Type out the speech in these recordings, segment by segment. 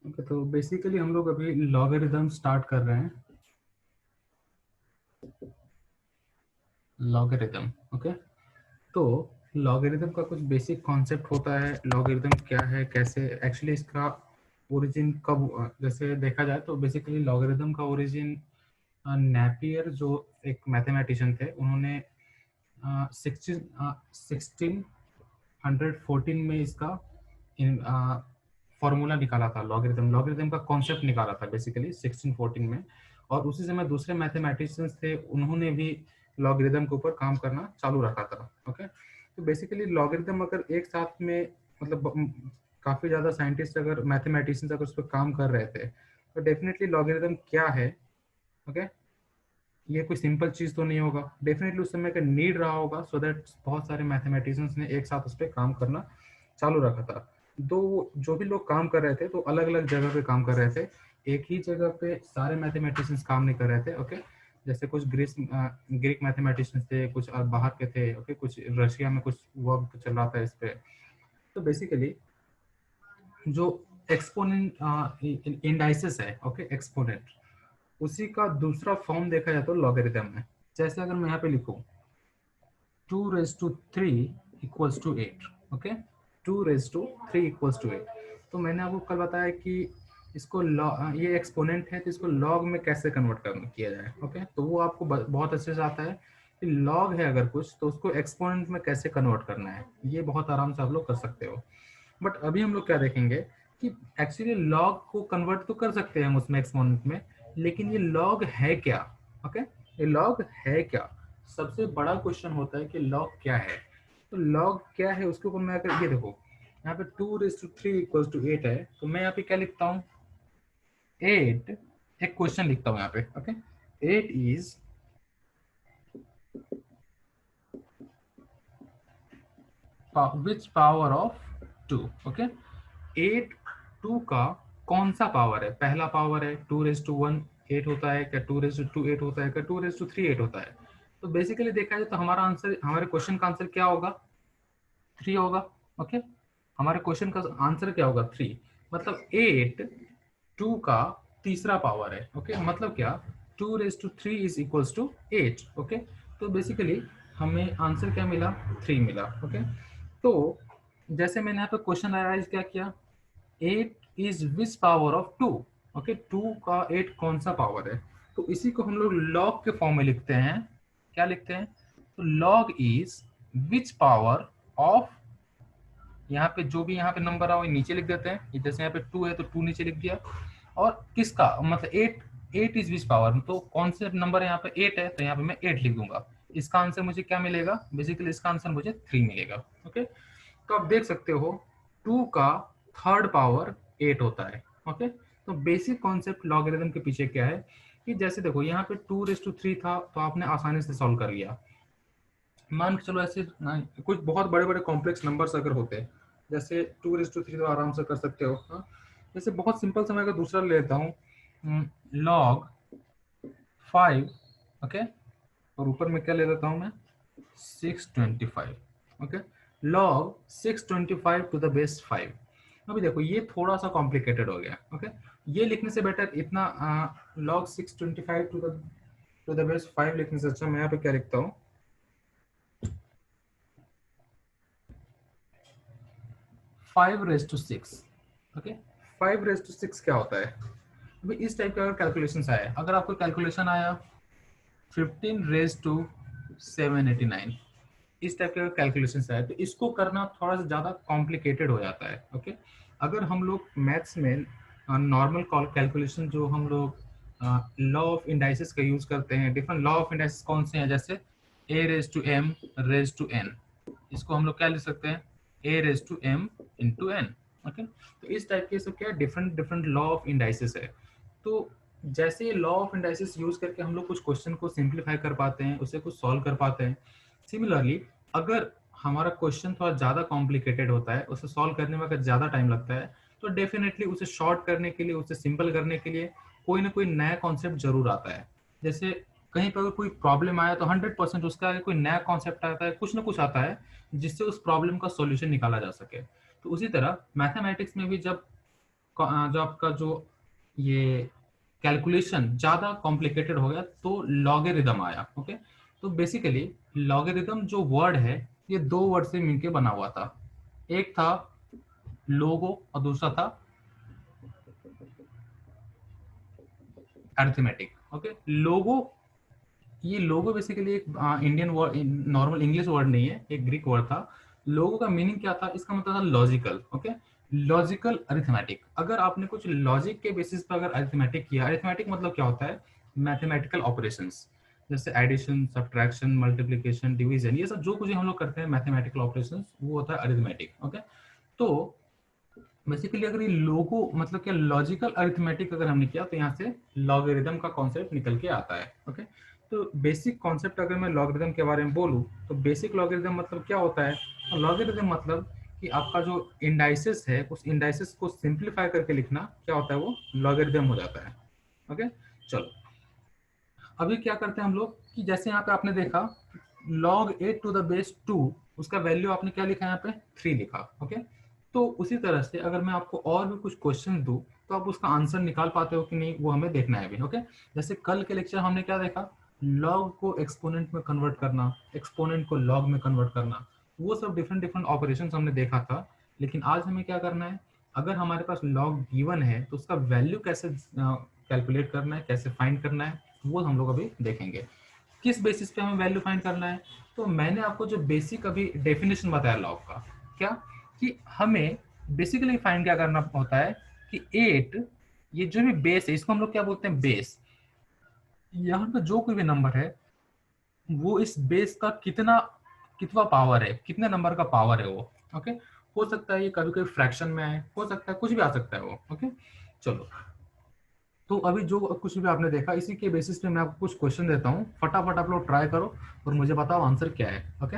Okay, तो basically हम लोग अभी लॉगरिदम स्टार्ट कर रहे हैं। Logarithm, okay. तो लॉगरिदम का कुछ बेसिक कॉन्सेप्ट होता है। लॉगरिदम क्या है, कैसे एक्चुअली इसका ओरिजिन कब हुआ। जैसे देखा जाए तो बेसिकली लॉगरिदम का ओरिजिन नेपियर जो एक मैथमेटिशियन थे, उन्होंने 1614 में इसका फॉर्मूला निकाला था। लॉगरिदम लॉगरिदम का कॉन्सेप्ट निकाला था बेसिकली 1614 में। और उसी समय दूसरे मैथमेटिशियंस थे, उन्होंने भी लॉगरिदम के ऊपर काम करना चालू रखा था। ओके, तो बेसिकली लॉगरिदम अगर एक साथ में मतलब काफी ज्यादा साइंटिस्ट अगर मैथमेटिशियंस अगर उस पर काम कर रहे थे, तो डेफिनेटली लॉगरिदम क्या है, ओके, ये कोई सिंपल चीज तो नहीं होगा। डेफिनेटली उस समय का नीड रहा होगा, सो दैट बहुत सारे मैथमेटिशियंस ने एक साथ उस पर काम करना चालू रखा था। दो जो भी लोग काम कर रहे थे तो अलग अलग जगह पे काम कर रहे थे, एक ही जगह पे सारे मैथमेटिशियंस काम नहीं कर रहे थे। ओके, जैसे कुछ ग्रीक मैथमेटिशियंस थे, कुछ बाहर के थे। ओके, कुछ रशिया में कुछ वर्क चल रहा था इस पे। तो बेसिकली जो एक्सपोनेंट इंडाइसिस है, ओके, एक्सपोनेंट, उसी का दूसरा फॉर्म देखा जाए तो लॉगरिदम में। जैसे अगर मैं यहाँ पे लिखूं 2 raised to 3 equals to 8, okay, 2 raised to 3 equals to 8। तो मैंने आपको कल बताया कि इसको ये एक्सपोनेंट है, तो इसको लॉग में कैसे कन्वर्ट किया जाए। ओके, तो वो आपको बहुत अच्छे से आता है कि लॉग है अगर कुछ, तो उसको एक्सपोनेंट में कैसे कन्वर्ट करना है, ये बहुत आराम से आप लोग कर सकते हो। बट अभी हम लोग क्या देखेंगे कि एक्चुअली लॉग को कन्वर्ट तो कर सकते हैं हम उसमें एक्सपोनेंट में, लेकिन ये लॉग है क्या। ओके, ये लॉग है क्या, सबसे बड़ा क्वेश्चन होता है कि लॉग क्या है। तो लॉग क्या है उसके ऊपर मैं अगर ये देखो, यहाँ पे 2 raised to 3 इक्वल टू 8 है, तो मैं यहाँ पे क्या लिखता हूँ, 8, एक क्वेश्चन लिखता हूँ यहाँ पे। Okay, 8 is which power of 2। Okay, 8 2 का कौन सा पावर है, पहला पावर है। 2 raised to 1 8 होता है क्या, 2 raised to 2 8 होता है क्या, 2 raised to 3 8 होता है। तो बेसिकली देखा जाए तो हमारा आंसर, हमारे क्वेश्चन का आंसर क्या होगा, 3 होगा। ओके, हमारे क्वेश्चन का आंसर क्या होगा, 3। मतलब 8 2 का तीसरा पावर है। ओके, मतलब क्या, 2 raised to 3 is equals to 8। Okay, तो बेसिकली हमें आंसर क्या मिला, 3 मिला। ओके, तो जैसे मैंने यहाँ पे क्वेश्चन अराइज क्या किया, 8 is which power of 2। Okay, 2 का 8 कौन सा पावर है, तो इसी को हम लोग लॉग के फॉर्म में लिखते हैं। क्या लिखते हैं, तो log is which power of, यहाँ पे जो भी यहाँ पे नंबर आओ नीचे लिख देते हैं। जैसे यहाँ पे 2 है तो 2 नीचे लिख दिया। और किसका मतलब 8, 8 इज विच पावर, तो कौन से नंबर है यहाँ पे 8 है, तो यहाँ पे मैं 8 लिख दूंगा। इसका आंसर मुझे क्या मिलेगा, बेसिकली इसका आंसर मुझे 3 मिलेगा। ओके, तो आप देख सकते हो 2 का थर्ड पावर 8 होता है। ओके, तो बेसिक कॉन्सेप्ट लॉगरिथम के पीछे क्या है कि जैसे देखो यहाँ पे 2 raised to 3 था, तो आपने आसानी से सॉल्व कर लिया। मान के चलो ऐसे कुछ बहुत बड़े बड़े कॉम्प्लेक्स नंबर्स अगर होते हैं, जैसे 2 raised to 3 तो आराम से कर सकते हो। हाँ, जैसे बहुत सिंपल से मैं अगर दूसरा ले लेता हूँ, लॉग 5। ओके, और ऊपर में क्या ले लेता हूँ मैं, 625। Okay, log 625 to the base 5। अभी देखो ये थोड़ा सा कॉम्प्लिकेटेड हो गया। ओके, ये लिखने से बेटर इतना लॉग 625 टू द बेस 5 लिखने से अच्छा मैं यहाँ पे क्या लिखता हूँ, 5 raised to 6। Okay, 5 raised to 6 क्या होता है। अभी इस टाइप का अगर कैलकुलेशन आया, अगर आपको कैलकुलेशन आया 15 raised to 789, इस टाइप का कैलकुलेशन आया, तो इसको करना थोड़ा सा ज़्यादा कॉम्प्लिकेटेड हो जाता है। ओके, अगर हम लोग मैथ्स में नॉर्मल कैलकुलेशन जो हम लोग लॉ ऑफ इंडाइसिस का यूज करते हैं, डिफरेंट लॉ ऑफ इंडाइसिस कौन से हैं, जैसे a raised to m raised to n, इसको हम लोग क्या लिख सकते हैं, a raised to m into n। Okay, तो इस टाइप के सब क्या different different law of indices है। तो जैसे लॉ ऑफ इंडाइसिस यूज करके हम लोग कुछ क्वेश्चन को सिंप्लीफाई कर पाते हैं, उसे कुछ सॉल्व कर पाते हैं। सिमिलरली अगर हमारा क्वेश्चन थोड़ा ज़्यादा कॉम्प्लिकेटेड होता है, उसे सॉल्व करने में अगर ज़्यादा टाइम लगता है, तो डेफिनेटली उसे शॉर्ट करने के लिए, उसे सिंपल करने के लिए कोई ना कोई नया कॉन्सेप्ट जरूर आता है। जैसे कहीं पर अगर कोई प्रॉब्लम आया तो 100% उसका आगे कोई नया कॉन्सेप्ट आता है, कुछ ना कुछ आता है जिससे उस प्रॉब्लम का सॉल्यूशन निकाला जा सके। तो उसी तरह मैथमेटिक्स में भी जब जो आपका जो ये कैलकुलेशन ज़्यादा कॉम्प्लिकेटेड हो गया तो लॉगरिदम आया। ओके, तो बेसिकली लॉगरिदम जो वर्ड है ये दो वर्ड से मिलकर बना हुआ था। एक था लोगो और दूसरा था अरिथमेटिक। ओके, लोगो, ये लोगो बेसिकली एक Indian word, normal English word नहीं है, एक ग्रीक वर्ड था। लोगो का मीनिंग क्या था, इसका मतलब था लॉजिकल। Okay, logical arithmetic. अगर आपने कुछ लॉजिक के बेसिस पर अगर अरिथमेटिक किया, अरिथमेटिक मतलब क्या होता है, मैथमेटिकल ऑपरेशंस, जैसे एडिशन, सब्ट्रैक्शन, मल्टीप्लिकेशन, डिवीजन, ये सब जो कुछ हम लोग करते हैं मैथमेटिकल ऑपरेशंस, वो होता है अरिथमेटिक। ओके, तो बेसिकली अगर ये लोगो मतलब क्या, लॉजिकल अरिथमेटिक अगर हमने किया तो यहाँ से लॉगरिदम का कॉन्सेप्ट निकल के आता है। ओके, तो बेसिक कॉन्सेप्ट अगर मैं लॉगरिदम के बारे में बोलूँ तो बेसिक लॉगरिदम मतलब क्या होता है, लॉगरिदम मतलब कि आपका जो इंडाइसिस है उस इंडाइसिस को सिंप्लीफाई करके लिखना क्या होता है, वो लॉगरिदम हो जाता है। ओके, चलो अभी क्या करते हैं हम लोग कि जैसे यहाँ पे आपने देखा log 8 टू द बेस 2, उसका वैल्यू आपने क्या लिखा है यहाँ पे 3 लिखा। ओके, तो उसी तरह से अगर मैं आपको और भी कुछ क्वेश्चन दूं तो आप उसका आंसर निकाल पाते हो कि नहीं, वो हमें देखना है अभी। ओके, जैसे कल के लेक्चर हमने क्या देखा, लॉग को एक्सपोनेंट में कन्वर्ट करना, एक्सपोनेंट को लॉग में कन्वर्ट करना, वो सब डिफरेंट डिफरेंट ऑपरेशन हमने देखा था। लेकिन आज हमें क्या करना है, अगर हमारे पास लॉग गिवन है तो उसका वैल्यू कैसे कैलकुलेट करना है, कैसे फाइंड करना है, वो हम लोग अभी देखेंगे। किस बेसिस पे हमें वैल्यू फाइंड करना है, तो मैंने आपको जो बेसिक अभी डेफिनेशन बताया लॉग का, क्या कि हमें बेसिकली फाइंड क्या करना होता है कि 8, ये जो भी बेस है इसको हम लोग क्या बोलते हैं, बेस। यहाँ पे जो कोई भी नंबर है वो इस बेस का कितना कितना पावर है, कितने नंबर का पावर है वो। ओके, हो सकता है ये कभी कभी फ्रैक्शन में आए, हो सकता है कुछ भी आ सकता है वो। ओके, चलो तो अभी जो कुछ भी आपने देखा इसी के बेसिस पे मैं आपको कुछ क्वेश्चन देता हूँ, फटाफट आप लोग ट्राई करो और मुझे बताओ आंसर क्या है। ओके,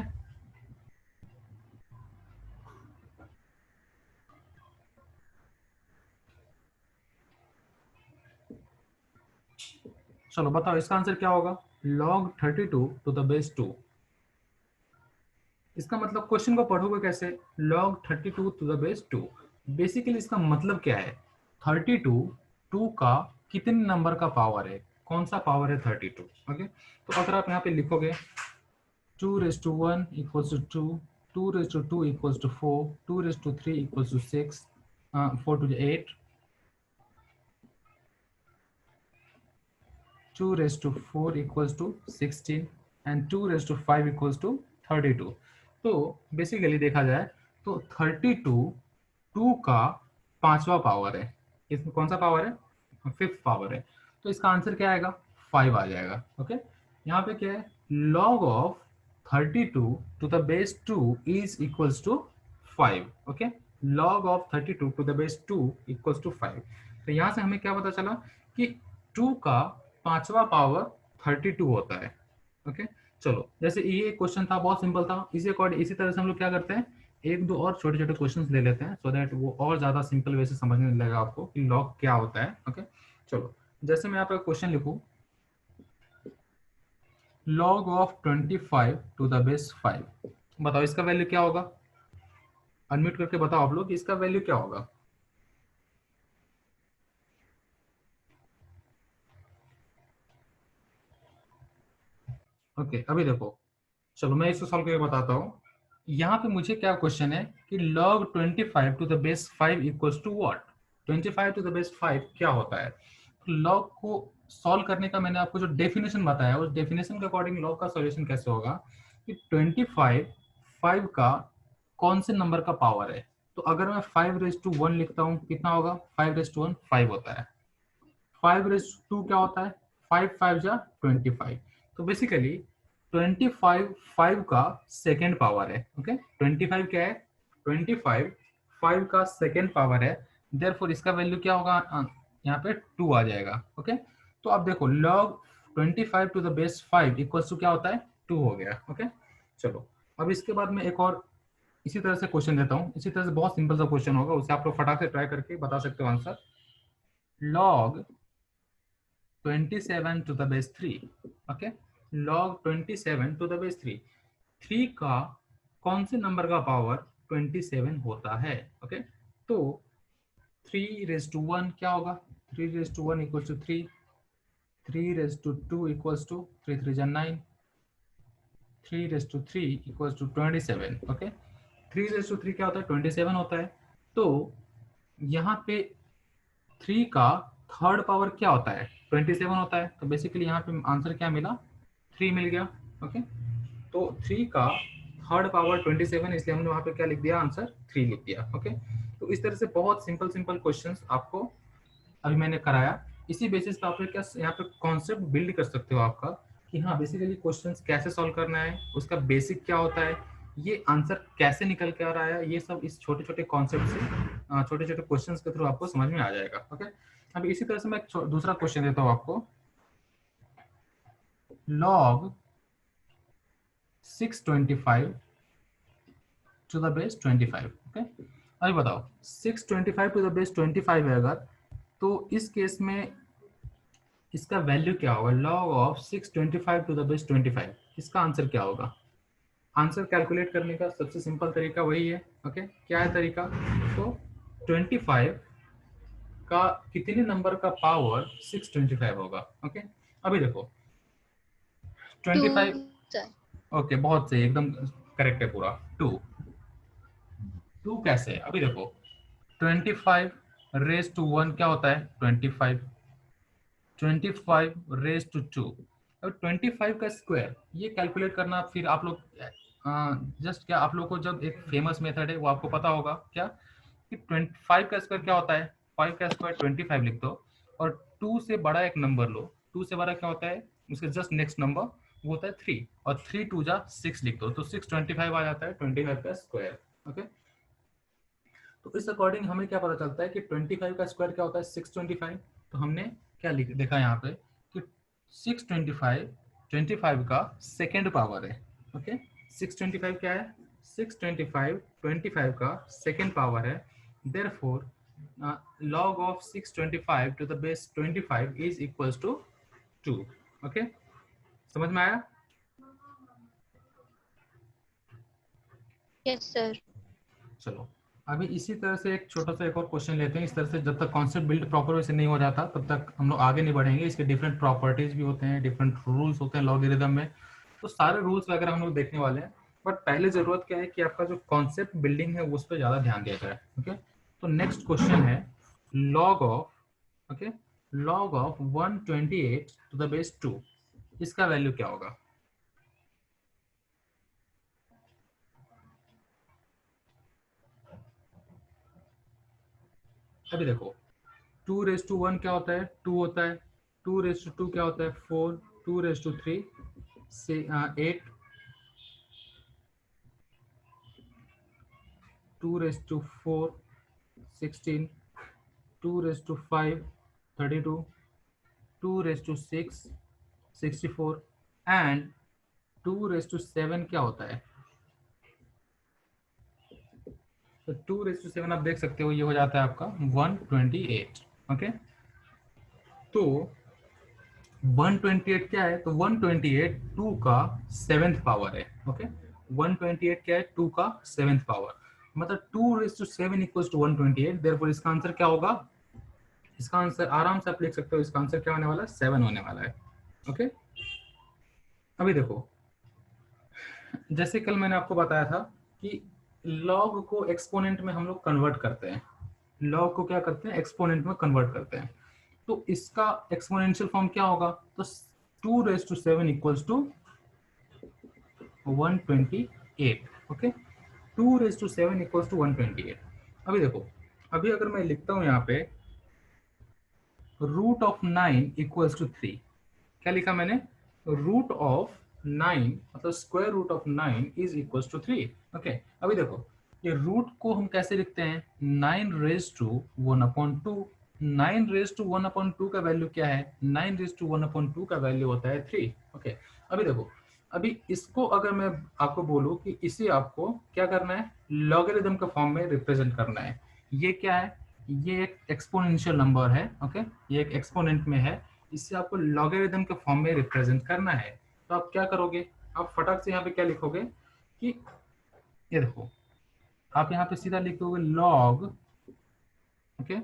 चलो बताओ इसका आंसर क्या होगा, log 32 टू द बेस 2। इसका मतलब क्वेश्चन को पढ़ोगे कैसे, log 32 to the base 2, basically इसका मतलब क्या है, 32 2 का कितने नंबर का पावर है, कौन सा पावर है 32। ओके, तो अगर आप यहाँ पे लिखोगे 2 raised to 1 equals to 2, 2 raised to 2 equals to 4, 2 raised to 3 equals to 6, 4 to the 8, 2 raised to 4 equals to 16 and 2 raised to 5 equals to 32। तो बेसिकली देखा जाए तो 32 2 का पांचवा पावर है, इसमें कौन सा पावर है, फिफ्थ पावर है, तो इसका आंसर क्या आएगा, 5 आ जाएगा। ओके, यहाँ पे क्या है, log of 32 to the base 2 is equals to 5। Okay, log of 32 to the base 2 equals to 5। तो यहाँ से हमें क्या पता चला कि 2 का पांचवा पावर 32 होता है। ओके, चलो जैसे ये क्वेश्चन था बहुत सिंपल था, इसी अकॉर्डिंग इसी तरह से हम लोग क्या करते हैं, एक दो और छोटे छोटे क्वेश्चंस ले लेते हैं सो दैट वो और ज्यादा सिंपल वे से समझने लगेगा आपको कि लॉग क्या होता है। ओके, चलो जैसे मैं यहाँ पे क्वेश्चन लिखूं, log of 25 to the base 5, बताओ इसका वैल्यू क्या होगा, अनम्यूट करके बताओ आप लोग कि इसका वैल्यू क्या होगा। ओके, अभी देखो, चलो मैं इसको सॉल्व करके बताता हूँ। यहाँ पे मुझे क्या क्वेश्चन है कि log 25 to the base 5 equals to what, 25 to the base 5 क्या होता है। तो log को सॉल्व करने का मैंने आपको जो डेफिनेशन बताया उस डेफिनेशन के अकॉर्डिंग log का सॉल्यूशन कैसे होगा कि 25 5 का कौन से नंबर का पावर है, तो अगर मैं 5 रेज टू 1 लिखता हूँ कितना होगा, 5 रेज टू 1 5 होता है, 5 रेज टू क्या होता है, 5 5 जा 25, तो बेसिकली 25 5 का सेकेंड पावर है। ओके, 25 क्या है, 25 5 का सेकेंड पावर है, देयरफॉर इसका वैल्यू क्या होगा, यहाँ पे 2 आ जाएगा। ओके, तो अब देखो log 25 to the base 5 equals to क्या होता है, 2 हो गया। ओके, चलो अब इसके बाद मैं एक और इसी तरह से क्वेश्चन देता हूँ, इसी तरह से बहुत सिंपल सा क्वेश्चन होगा, उसे आप लोग फटाक से ट्राई करके बता सकते हो answer. log 27 to the base 3। Okay, log 27 to the base 3, 3 का कौन से नंबर का पावर 27 होता है। ओके, तो 3 रेज टू 1 क्या होगा, 3 raise to 1 equals to 3, 3 raise to 2 equals to 3 3 9, 3 raise to 3 equals to 27। Okay, 3 raise to 3 क्या होता है, 27 होता है। तो यहाँ पे 3 का थर्ड पावर क्या होता है, 27 होता है। तो बेसिकली यहाँ पे आंसर क्या मिला, 3 मिल गया। ओके, तो 3 का थर्ड पावर 27, इसलिए हमने वहाँ पे क्या लिख दिया, आंसर 3 लिख दिया। ओके, तो इस तरह से बहुत सिंपल सिंपल क्वेश्चंस आपको अभी मैंने कराया। इसी बेसिस पे आप क्या यहाँ पे कॉन्सेप्ट बिल्ड कर सकते हो आपका, कि हाँ बेसिकली क्वेश्चंस कैसे सॉल्व करना है, उसका बेसिक क्या होता है, ये आंसर कैसे निकल के आ रहा है, ये सब इस छोटे छोटे कॉन्सेप्ट से छोटे छोटे क्वेश्चंस के थ्रू आपको समझ में आ जाएगा। ओके, अब इसी तरह से मैं दूसरा क्वेश्चन देता हूँ आपको। log 625 to the base 25। Okay, अभी बताओ 625 टू द बेस 25 है अगर, तो इस केस में इसका वैल्यू क्या होगा, log of 625 to the base 25, इसका आंसर क्या होगा। आंसर कैलकुलेट करने का सबसे सिंपल तरीका वही है। ओके, क्या है तरीका, तो 25 का कितने नंबर का पावर 625 होगा। ओके, अभी देखो 25। 2 ओके, बहुत सही, एकदम करेक्ट है पूरा। 2, 2 कैसे, अभी देखो 25 रेज टू 1 क्या होता है, 25, 25 रेज टू 2, और 25 का स्क्वायर ये कैलकुलेट करना, फिर आप लोग जस्ट क्या, आप लोग को जब एक फेमस मेथड है वो आपको पता होगा क्या, कि 25 का स्क्वायर क्या होता है, 5 का स्क्वायर 25 लिख दो, और 2 से बड़ा एक नंबर लो, 2 से बड़ा क्या होता है, उसके जस्ट नेक्स्ट नंबर वो होता है 3, और 3 2 जा 6 लिख दो, तो 625 आ जाता है 25 का स्क्वायर। ओके, तो इस अकॉर्डिंग हमें क्या पता चलता है कि 25 का स्क्वायर क्या होता है, 625। तो हमने क्या लिख देखा यहाँ पे कि 625 25 का सेकेंड पावर है। ओके, 625 क्या है, 625 25 का सेकेंड पावर है। Therefore log of 625 to the base 25 is equals to 2। Okay, समझ में आया। Yes sir. चलो, अभी इसी तरह से एक छोटा सा एक और क्वेश्चन लेते हैं। इस तरह से जब तक कॉन्सेप्ट बिल्ड प्रॉपर वैसे नहीं हो जाता तब तक हम लोग आगे नहीं बढ़ेंगे। इसके डिफरेंट प्रॉपर्टीज भी होते हैं, डिफरेंट रूल्स होते हैं लॉगरिथम में, तो सारे रूल्स वगैरह हम लोग देखने वाले हैं। बट पहले जरूरत क्या है कि आपका जो कॉन्सेप्ट बिल्डिंग है उस पर ज़्यादा ध्यान दिया जाए। ओके, तो नेक्स्ट क्वेश्चन है log of, okay, log of 128 to the base 2, इसका वैल्यू क्या होगा। अभी देखो 2 रेज टू 1 क्या होता है, 2 होता है, 2 रेज टू 2 क्या होता है, 4, 2 रेज टू 3 से 8, 2 raise to 4 16, 2 raise to 5 32, 2 raise to 6 64, and 2 raise to 7 क्या होता है, तो 2 रेज टू 7 आप देख सकते हो ये हो जाता है आपका 128। ओके, तो 128 क्या है, तो 128 2 का सेवेंथ पावर है। ओके, 128 क्या है, 2 का सेवेंथ पावर, मतलब 2 raise to 7 equals to 128। Therefore इसका आंसर क्या होगा, इसका आंसर आराम से आप लिख सकते हो, इसका आंसर क्या होने वाला है, 7 होने वाला है। ओके, अभी देखो जैसे कल मैंने आपको बताया था कि लॉग को एक्सपोनेंट में हम लोग कन्वर्ट करते हैं, लॉग को क्या करते हैं, एक्सपोनेंट में कन्वर्ट करते हैं। तो इसका एक्सपोनेंशियल फॉर्म क्या होगा, तो 2 raise to 7 equals to 128। Okay, 2 raise to 7 equals to 128। अभी देखो, अभी अगर मैं लिखता हूं यहाँ पे √9 इक्वल्स टू 3, क्या लिखा मैंने, √9 मतलब square root of 9 is equals to 3। Okay, अभी देखो ये रूट को हम कैसे लिखते हैं, 9 रेज टू 1/2, 9 रेज टू 1/2 का वैल्यू क्या है, 9 रेज टू 1/2 का वैल्यू होता है 3। ओके, अभी देखो, अभी इसको अगर मैं आपको बोलूं कि इसे आपको क्या करना है, लॉगरिथम के फॉर्म में रिप्रेजेंट करना है, ये क्या है, ये एक एक्सपोनेंशियल नंबर है। ओके, ये एक एक्सपोनेंट में है, इससे आपको लॉगरिथम के फॉर्म में रिप्रेजेंट करना है। तो आप क्या करोगे, आप फटाक से यहाँ पे क्या लिखोगे कि ये देखो, आप यहाँ पे सीधा लिखोगे लॉग, ओके,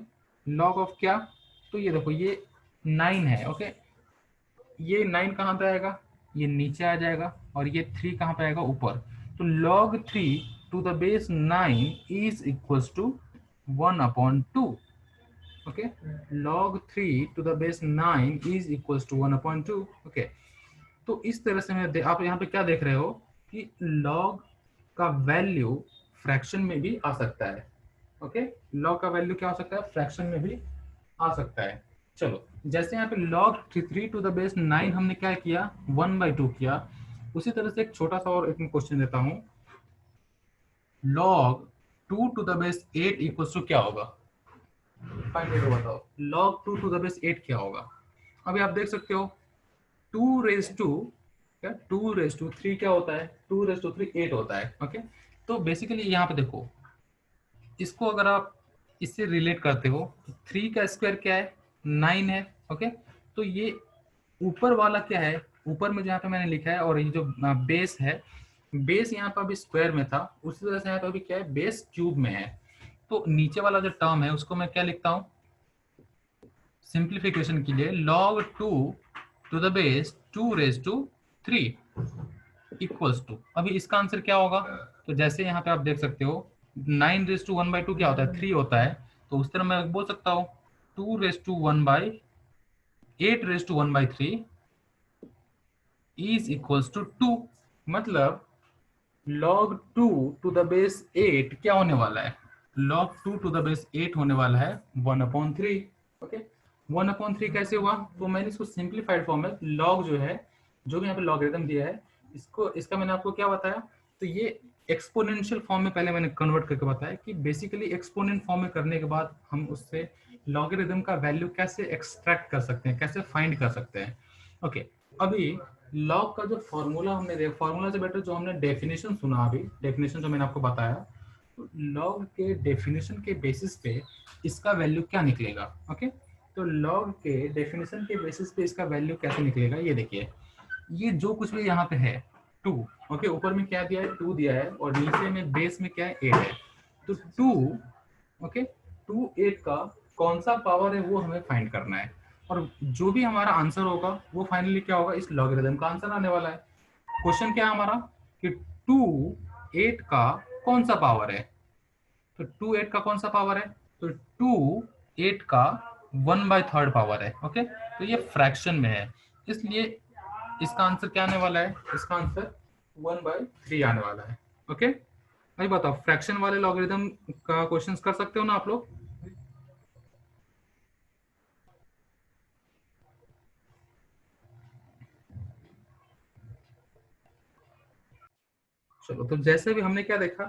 लॉग ऑफ क्या, तो ये देखो ये 9 है। ओके, ये 9 कहाँ पे आएगा, ये नीचे आ जाएगा, और ये 3 कहाँ पे आएगा, ऊपर। तो log 3 to the base 9 is equals to 1/2। Okay, log 3 to the base 9 is equals to 1/2। Okay, तो इस तरह से आप यहाँ पे क्या देख रहे हो कि log का वैल्यू फ्रैक्शन में भी आ सकता है। ओके, log का वैल्यू क्या हो सकता है, फ्रैक्शन में भी आ सकता है। चलो, जैसे यहाँ पे log 3 टू द बेस 9 हमने क्या किया, 1/2 किया, उसी तरह से एक छोटा सा और एक क्वेश्चन देता हूँ। log 2 to the base 8 equals to क्या होगा, फाइंड इट, बताओ। log 2 टू द बेस 8 क्या होगा। अभी आप देख सकते हो 2 रेज टू क्या, 2 रेज टू 3 क्या होता है, 2 रेज टू 3 8 होता है। ओके, तो बेसिकली यहाँ पे देखो, इसको अगर आप इससे रिलेट करते हो, 3 का स्क्वायर क्या है, 9 है। ओके, तो ये ऊपर वाला क्या है, ऊपर में जो यहाँ पे मैंने लिखा है, और ये जो बेस है, बेस यहाँ पर अभी स्क्वायर में था, उसी तरह से यहाँ पे अभी क्या है, बेस क्यूब में है। तो नीचे वाला जो टर्म है उसको मैं क्या लिखता हूँ, सिंप्लीफिकेशन के लिए log 2 to the base 2 raise to 3 equals to, अभी इसका आंसर क्या होगा। तो जैसे यहाँ पे आप देख सकते हो 9 रेज टू 1/2 क्या होता है, 3 होता है। तो उस तरह मैं बोल सकता हूँ 2 raise to 8 raise to 1/3 is equals to 2। मतलब log 2 टू द बेस 8 क्या होने वाला है, log 2 टू द बेस 8 होने वाला है 1/3। ओके, 1/3 कैसे हुआ, तो मैंने इसको सिंप्लीफाइड फॉर्म में log जो है, जो भी यहाँ पे लॉगरिथम दिया है, इसको, इसका मैंने आपको क्या बताया, तो ये एक्सपोनेंशियल फॉर्म में पहले मैंने कन्वर्ट करके बताया कि बेसिकली एक्सपोनेंट फॉर्म में करने के बाद हम उससे लॉगरिथम का वैल्यू कैसे एक्सट्रैक्ट कर सकते हैं, कैसे फाइंड कर सकते हैं। ओके, अभी लॉग का जो फॉर्मूला हमने देखा, फॉर्मूला से बेटर जो हमने डेफिनेशन सुना, अभी डेफिनेशन जो मैंने आपको बताया, तो लॉग के डेफिनेशन के बेसिस पे इसका वैल्यू क्या निकलेगा। ओके, तो लॉग के डेफिनेशन के बेसिस पे इसका वैल्यू कैसे निकलेगा, ये देखिए, ये जो कुछ भी यहाँ पे है 2। ओके, ऊपर में क्या दिया है, 2 दिया है, और नीचे में बेस में क्या है, 8 है। तो 2, ओके, 2 8 का कौन सा पावर है वो हमें फाइंड करना है, और जो भी हमारा आंसर होगा वो फाइनली क्या होगा, इस लॉगरिथम का आंसर आने वाला है। क्वेश्चन क्या है हमारा कि 2 8 का कौन सा पावर है, तो 2 8 का कौन सा पावर है, तो 2 8 का 1/3 पावर है। ओके, तो ये फ्रैक्शन में है, इसलिए इसका आंसर क्या आने वाला है, इसका आंसर 1/3 आने वाला है। ओके, भाई बताओ, फ्रैक्शन वाले लॉगरिथम का क्वेश्चंस कर सकते हो ना आप लोग। चलो, तो जैसे भी हमने क्या देखा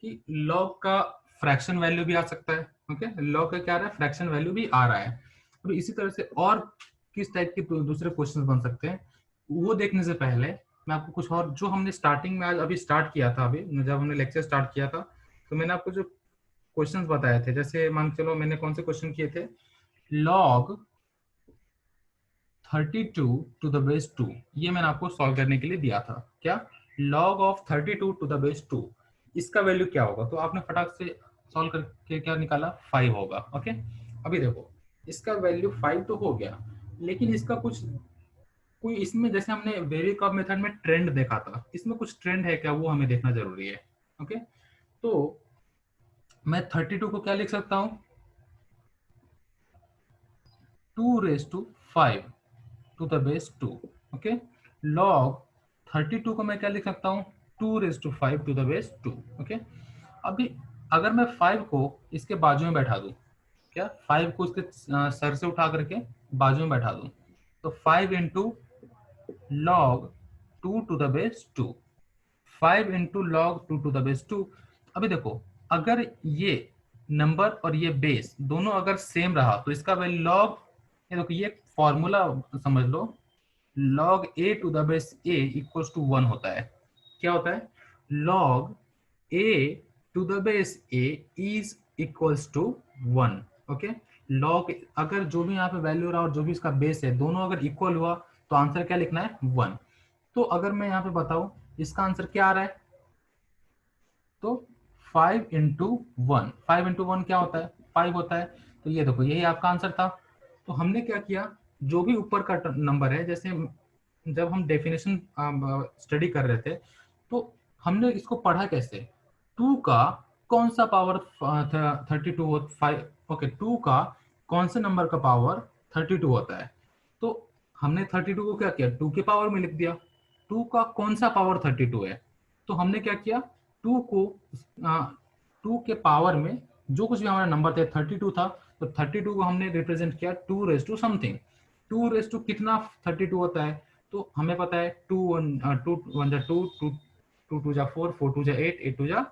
कि लॉग का फ्रैक्शन वैल्यू भी आ सकता है। ओके, लॉग का क्या आ रहा है, फ्रैक्शन वैल्यू भी आ रहा है। तो इसी तरह से और किस टाइप के दूसरे क्वेश्चंस बन सकते हैं, वो देखने से पहले मैं आपको कुछ और, जो हमने स्टार्टिंग में आज अभी स्टार्ट किया था, अभी जब हमने लेक्चर स्टार्ट किया था, तो मैंने आपको जो क्वेश्चंस बताए थे, जैसे मान चलो मैंने कौन से क्वेश्चन किए थे, लॉग 32 टू द बेस 2, ये मैंने आपको सॉल्व करने के लिए दिया था। क्या, log of 32 to the base 2, इसका वैल्यू क्या होगा, तो आपने फटाक से सॉल्व करके क्या निकाला, 5 होगा। ओके, अभी देखो, इसका वैल्यू 5 तो हो गया, लेकिन इसका कुछ, कोई इसमें, जैसे हमने वेरिएक मेथड में ट्रेंड देखा था, इसमें कुछ ट्रेंड है क्या, वो हमें देखना जरूरी है। ओके, तो मैं 32 को क्या लिख सकता हूँ, 2 raise to 5 to the base 2। Okay, log 32 को मैं क्या लिख सकता हूँ, 2 raise to 5 to the base 2। Okay, अभी अगर मैं 5 को इसके बाजू में बैठा दूं, क्या 5 को इसके सर से उठा करके बाजू में बैठा दूं, तो 5 into log 2 to the base 2, 5 into log 2 to the base 2। अभी देखो, अगर ये नंबर और ये बेस दोनों अगर सेम रहा तो इसका वैल्यू लॉग, ये देखो ये फॉर्मूला समझ लो, log a to the base a equals to 1 होता है। क्या होता है, log a to the base a is equals to 1। Okay, log, अगर जो भी यहाँ पे वैल्यू रहा और जो भी इसका बेस है, दोनों अगर इक्वल हुआ तो आंसर क्या लिखना है, 1। तो अगर मैं यहाँ पे बताऊं इसका आंसर क्या आ रहा है, तो 5 इंटू 1, 5 इंटू 1 क्या होता है, 5 होता है। तो तो ये देखो यही आपका आंसर था। तो हमने क्या किया, जो भी ऊपर का नंबर है, जैसे जब हम डेफिनेशन स्टडी कर रहे थे तो हमने इसको पढ़ा कैसे, टू का कौन सा पावर 32 5, ओके, टू का कौन से नंबर का पावर 32 होता है। तो हमने 32 को क्या किया, टू के पावर में लिख दिया। टू का कौन सा पावर 32 है, तो हमने क्या किया, टू को टू के पावर में जो कुछ भी हमारा नंबर थे 32 था, तो 32 को हमने रिप्रेजेंट किया two raise to something. Two raise to कितना 32 होता है, तो हमें पता है टू वन जा टू, टू टू जा फोर, फोर टू जा एट, एट टू जा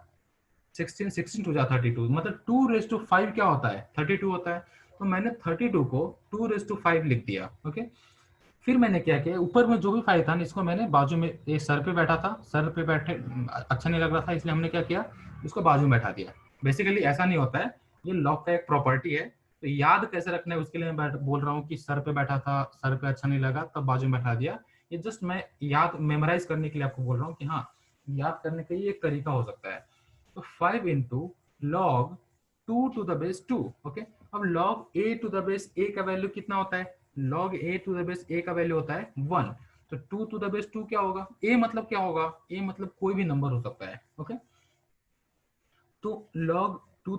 16, 16 टू जा 32, मतलब टू रेज टू फाइव क्या होता है, 32 होता है। तो मैंने 32 को टू रेज टू फाइव लिख दिया। ओके, फिर मैंने क्या किया, ऊपर में जो भी फाइव था इसको मैंने बाजू में, एक सर पे बैठा था, सर पे बैठे अच्छा नहीं लग रहा था, इसलिए हमने क्या किया, इसको बाजू में बैठा दिया। बेसिकली ऐसा नहीं होता है, ये लॉग का एक प्रॉपर्टी है। तो याद कैसे रखना है उसके लिए मैं बोल रहा हूँ कि सर पे बैठा था, सर पे अच्छा नहीं लगा तब बाजू में बैठा दिया। ये जस्ट मैं याद मेमोराइज करने के लिए आपको बोल रहा हूँ कि हाँ, याद करने का ये एक तरीका हो सकता है। तो 5 into log 2 to the base 2। Okay, अब log A to the base A का वैल्यू कितना होता है, log A to the base A का वैल्यू होता है 1। तो 2 टू द बेस 2 क्या होगा, ए मतलब क्या होगा, ए मतलब कोई भी नंबर हो सकता है। ओके, तो log 2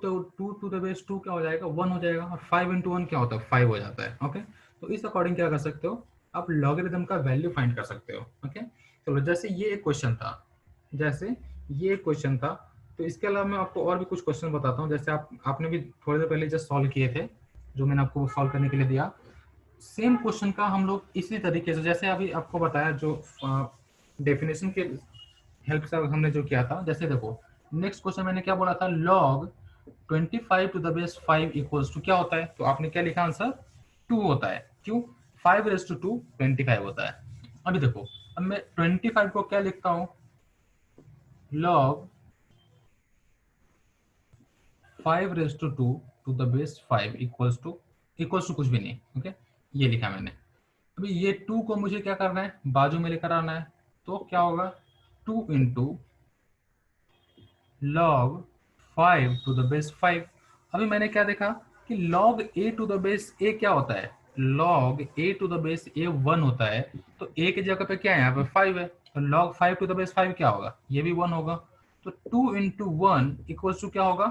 टू द बेस 2 क्या हो जाएगा, 1 हो जाएगा, और 5 इंटू 1 क्या होता है, 5 हो जाता है। ओके, तो इस अकॉर्डिंग क्या कर सकते हो, आप लॉगरिथम का वैल्यू फाइंड कर सकते हो। ओके, चलो जैसे ये एक क्वेश्चन था, जैसे ये एक क्वेश्चन था, तो इसके अलावा मैं आपको और भी कुछ क्वेश्चन बताता हूँ। जैसे आपने भी थोड़ी देर पहले जस्ट सॉल्व किए थे, जो मैंने आपको सॉल्व करने के लिए दिया, सेम क्वेश्चन का हम लोग इसी तरीके से, जैसे अभी आपको बताया जो डेफिनेशन के हेल्प से हमने जो किया था, जैसे देखो नेक्स्ट क्वेश्चन मैंने क्या बोला था, log 25 to the base 5 equals to क्या होता है, तो आपने क्या लिखा आंसर, 2 होता है। क्यों, 5 रेज टू 2 25 होता है। अभी देखो, अब मैं 25 को क्या लिखता हूँ, log 5 raise to 2 to the base 5 equals to कुछ भी नहीं। ओके, ये लिखा मैंने। अभी ये 2 को मुझे क्या करना है, बाजू में लेकर आना है, तो क्या होगा, 2 into log 5 to the base 5। अभी मैंने क्या देखा कि log a to the base a क्या होता है, log a to the base a 1 होता है। तो a की जगह पे क्या है, यहाँ पे 5 है, तो log 5 टू द बेस 5 क्या होगा, ये भी 1 होगा। तो 2 इंटू वन इक्वल्स टू क्या होगा,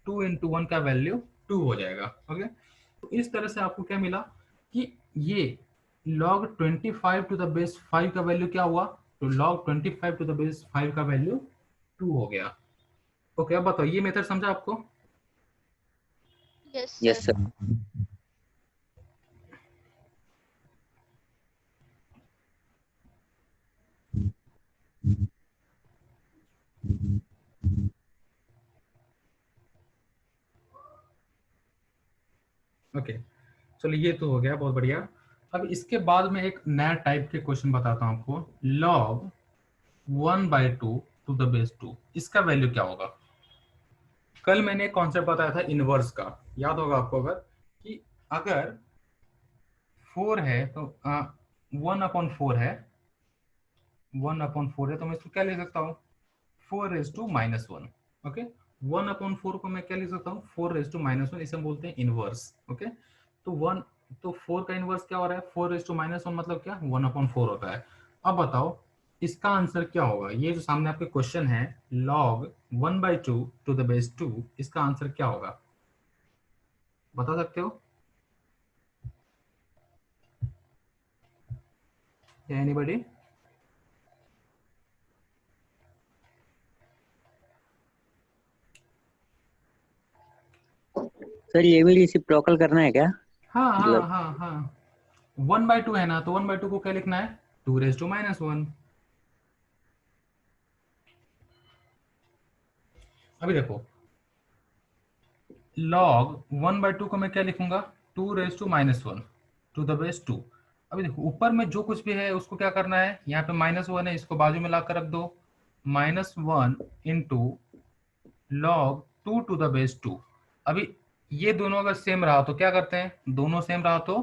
2 इंटू वन का वैल्यू 2 हो जाएगा। ओके, तो इस तरह से आपको क्या मिला कि ये log 25 टू द बेस 5 का वैल्यू क्या हुआ, तो log 25 टू द बेस 5 का वैल्यू 2 हो गया। ओके, अब बताओ ये मेथड समझा आपको। Yes yes sir. Sir. Okay, चलो ये तो हो गया, बहुत बढ़िया। अब इसके बाद में एक नया टाइप के क्वेश्चन बताता हूँ आपको, log 1/2 टू द बेस 2, इसका वैल्यू क्या होगा। कल मैंने एक कॉन्सेप्ट बताया था इनवर्स का, याद होगा आपको, अगर कि अगर 4 है तो 1/4 है, 1/4 है, तो मैं इसको क्या लिख सकता हूँ, 4⁻⁻1। ओके, 1/4 को मैं क्या लिख सकता हूँ, 4⁻⁻1, इसे हम बोलते हैं इनवर्स। ओके, तो 1, तो 4 का इनवर्स क्या हो रहा है, 4⁻1 मतलब क्या, 1/4 होता है। अब बताओ इसका आंसर क्या होगा, ये जो सामने आपके क्वेश्चन है, log 1/2 टू द बेस 2, इसका आंसर क्या होगा, बता सकते हो, एनीबॉडी। सर ये भी रेसिप्रोकल करना है क्या? हाँ हाँ मतलब हाँ हाँ, 1/2 है ना, तो 1/2 को क्या लिखना है, 2⁻⁻1। अभी देखो log 1/2 को मैं क्या लिखूंगा, 2⁻⁻1 टू द बेस 2। अभी देखो ऊपर में जो कुछ भी है उसको क्या करना है, यहाँ पे -1 है, इसको बाजू में ला कर रख दो, -1 into log 2 to the base 2। अभी ये दोनों अगर सेम रहा तो क्या करते हैं, दोनों सेम रहा तो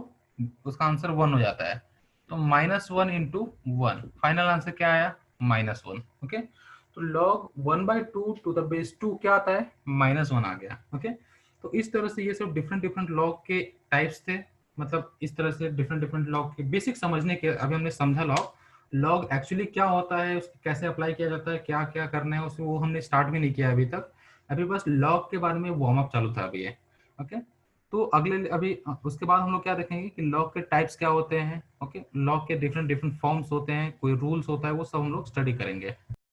उसका आंसर 1 हो जाता है। तो -1 इंटू 1, फाइनल आंसर क्या आया, -1। ओके, तो log 1/2 टू द बेस 2 क्या आता है, -1 आ गया। ओके, तो इस तरह से ये सब डिफरेंट डिफरेंट लॉग के टाइप्स थे, मतलब इस तरह से डिफरेंट डिफरेंट लॉग के बेसिक समझने के अभी हमने समझा लॉग, लॉग एक्चुअली क्या होता है, उसको कैसे अप्लाई किया जाता है, क्या क्या करना है उसमें, वो हमने स्टार्ट भी नहीं किया अभी तक। अभी बस लॉग के बारे में वार्म अप चालू था अभी ये। ओके, तो अगले अभी उसके बाद हम लोग क्या देखेंगे कि लॉग के टाइप्स क्या होते हैं। ओके, लॉग के डिफरेंट डिफरेंट फॉर्म्स होते हैं, कोई रूल्स होता है, वो सब हम लोग स्टडी करेंगे।